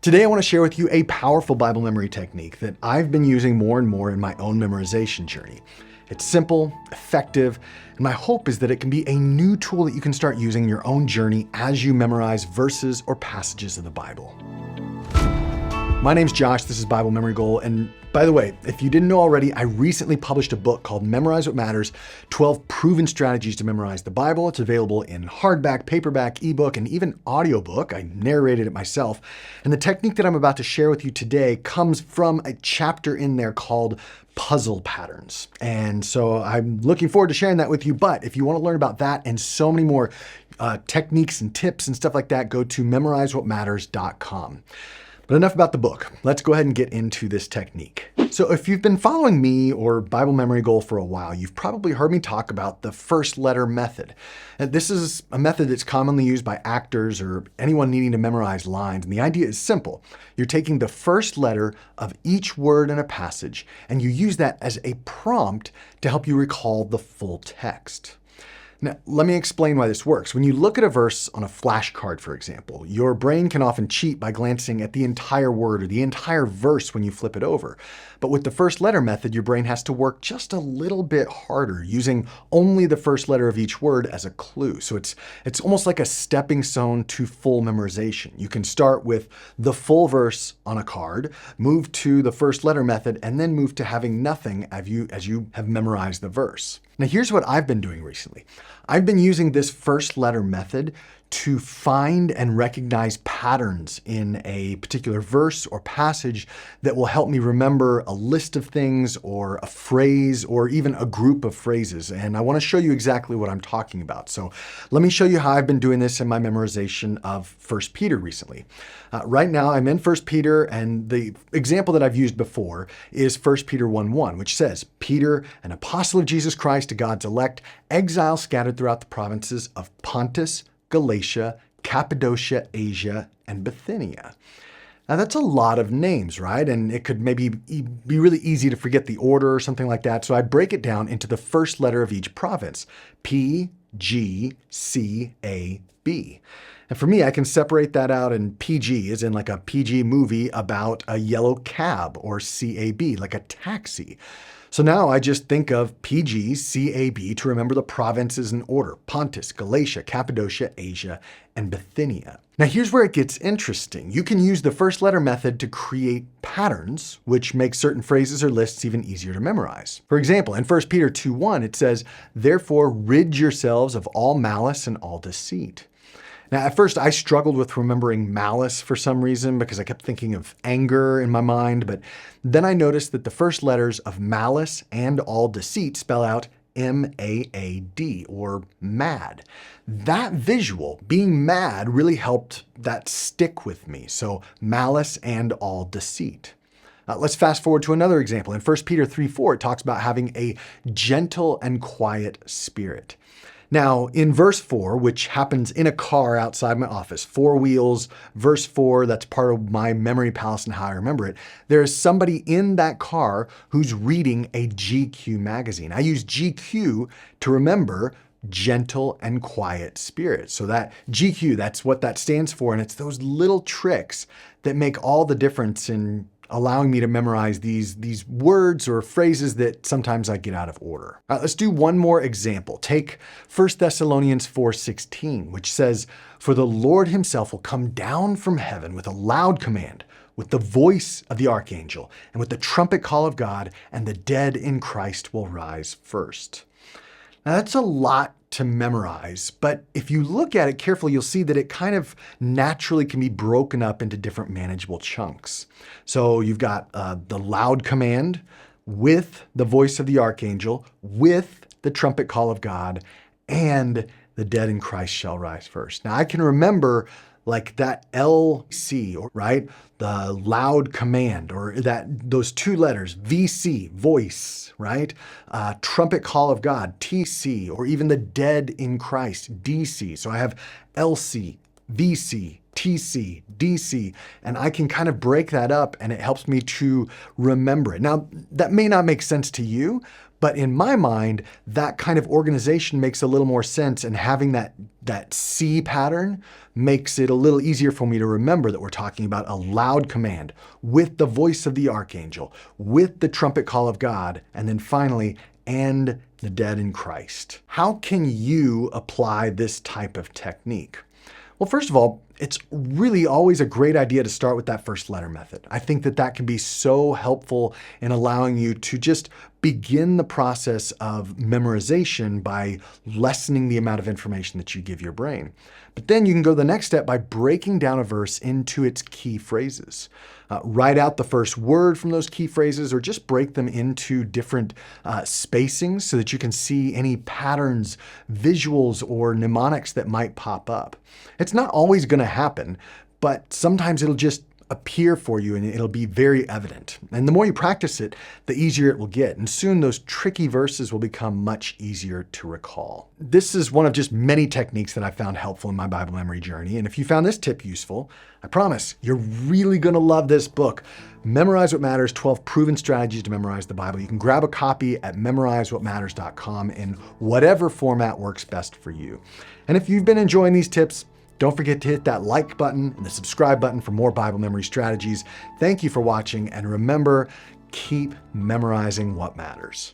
Today, I want to share with you a powerful Bible memory technique that I've been using more and more in my own memorization journey. It's simple, effective, and my hope is that it can be a new tool that you can start using in your own journey as you memorize verses or passages of the Bible. My name's Josh, this is Bible Memory Goal, and by the way, if you didn't know already, I recently published a book called Memorize What Matters, 12 Proven Strategies to Memorize the Bible. It's available in hardback, paperback, ebook, and even audiobook. I narrated it myself. And the technique that I'm about to share with you today comes from a chapter in there called Puzzle Patterns. And so I'm looking forward to sharing that with you. But if you want to learn about that and so many more techniques and tips and stuff like that, go to memorizewhatmatters.com. But enough about the book. Let's go ahead and get into this technique. So if you've been following me or Bible Memory Goal for a while, you've probably heard me talk about the first letter method. And this is a method that's commonly used by actors or anyone needing to memorize lines. And the idea is simple. You're taking the first letter of each word in a passage, and you use that as a prompt to help you recall the full text. Now, let me explain why this works. When you look at a verse on a flashcard, for example, your brain can often cheat by glancing at the entire word or the entire verse when you flip it over. But with the first letter method, your brain has to work just a little bit harder, using only the first letter of each word as a clue. So it's almost like a stepping stone to full memorization. You can start with the full verse on a card, move to the first letter method, and then move to having nothing as you have memorized the verse. Now, here's what I've been doing recently. I've been using this first letter method to find and recognize patterns in a particular verse or passage that will help me remember a list of things or a phrase or even a group of phrases. And I want to show you exactly what I'm talking about. So let me show you how I've been doing this in my memorization of 1 Peter recently. Right now I'm in 1 Peter, and the example that I've used before is 1 Peter 1:1, which says, Peter, an apostle of Jesus Christ to God's elect, exile scattered throughout the provinces of Pontus, Galatia, Cappadocia, Asia, and Bithynia. Now that's a lot of names, right? And it could maybe be really easy to forget the order or something like that. So I break it down into the first letter of each province, P, G, C, A, B. And for me, I can separate that out in PG, as in like a PG movie about a yellow cab, or CAB, like a taxi. So now I just think of PG, CAB to remember the provinces in order: Pontus, Galatia, Cappadocia, Asia, and Bithynia. Now here's where it gets interesting. You can use the first letter method to create patterns, which makes certain phrases or lists even easier to memorize. For example, in 1 Peter 2:1, it says, therefore rid yourselves of all malice and all deceit. Now, at first, I struggled with remembering malice for some reason because I kept thinking of anger in my mind, but then I noticed that the first letters of malice and all deceit spell out M-A-A-D, or mad. That visual, being mad, really helped that stick with me. So malice and all deceit. Let's fast forward to another example. In 1 Peter 3:4, it talks about having a gentle and quiet spirit. Now, in verse 4, which happens in a car outside my office, 4 wheels, verse 4, that's part of my memory palace and how I remember it, there is somebody in that car who's reading a GQ magazine. I use GQ to remember gentle and quiet spirit. So that GQ, that's what that stands for, and it's those little tricks that make all the difference in allowing me to memorize these words or phrases that sometimes I get out of order. All right, let's do one more example. Take 1 Thessalonians 4:16, which says, for the Lord himself will come down from heaven with a loud command, with the voice of the archangel, and with the trumpet call of God, and the dead in Christ will rise first. Now that's a lot to memorize, but if you look at it carefully, you'll see that it kind of naturally can be broken up into different manageable chunks. So you've got the loud command with the voice of the archangel, with the trumpet call of God, and the dead in Christ shall rise first. Now I can remember like that LC, right? The loud command, or those 2 letters, VC, voice, right? Trumpet call of God, TC, or even the dead in Christ, DC. So I have LC, VC, TC, DC, and I can kind of break that up and it helps me to remember it. Now, that may not make sense to you, but in my mind, that kind of organization makes a little more sense, and having that C pattern makes it a little easier for me to remember that we're talking about a loud command with the voice of the archangel, with the trumpet call of God, and then finally, and the dead in Christ. How can you apply this type of technique? Well, first of all, it's really always a great idea to start with that first letter method. I think that can be so helpful in allowing you to just begin the process of memorization by lessening the amount of information that you give your brain. But then you can go the next step by breaking down a verse into its key phrases. Write out the first word from those key phrases, or just break them into different spacings so that you can see any patterns, visuals, or mnemonics that might pop up. It's not always going to happen, but sometimes it'll just appear for you and it'll be very evident. And the more you practice it, the easier it will get. And soon those tricky verses will become much easier to recall. This is one of just many techniques that I found helpful in my Bible memory journey. And if you found this tip useful, I promise you're really going to love this book, Memorize What Matters, 12 Proven Strategies to Memorize the Bible. You can grab a copy at memorizewhatmatters.com in whatever format works best for you. And if you've been enjoying these tips, don't forget to hit that like button and the subscribe button for more Bible memory strategies. Thank you for watching, and remember, keep memorizing what matters.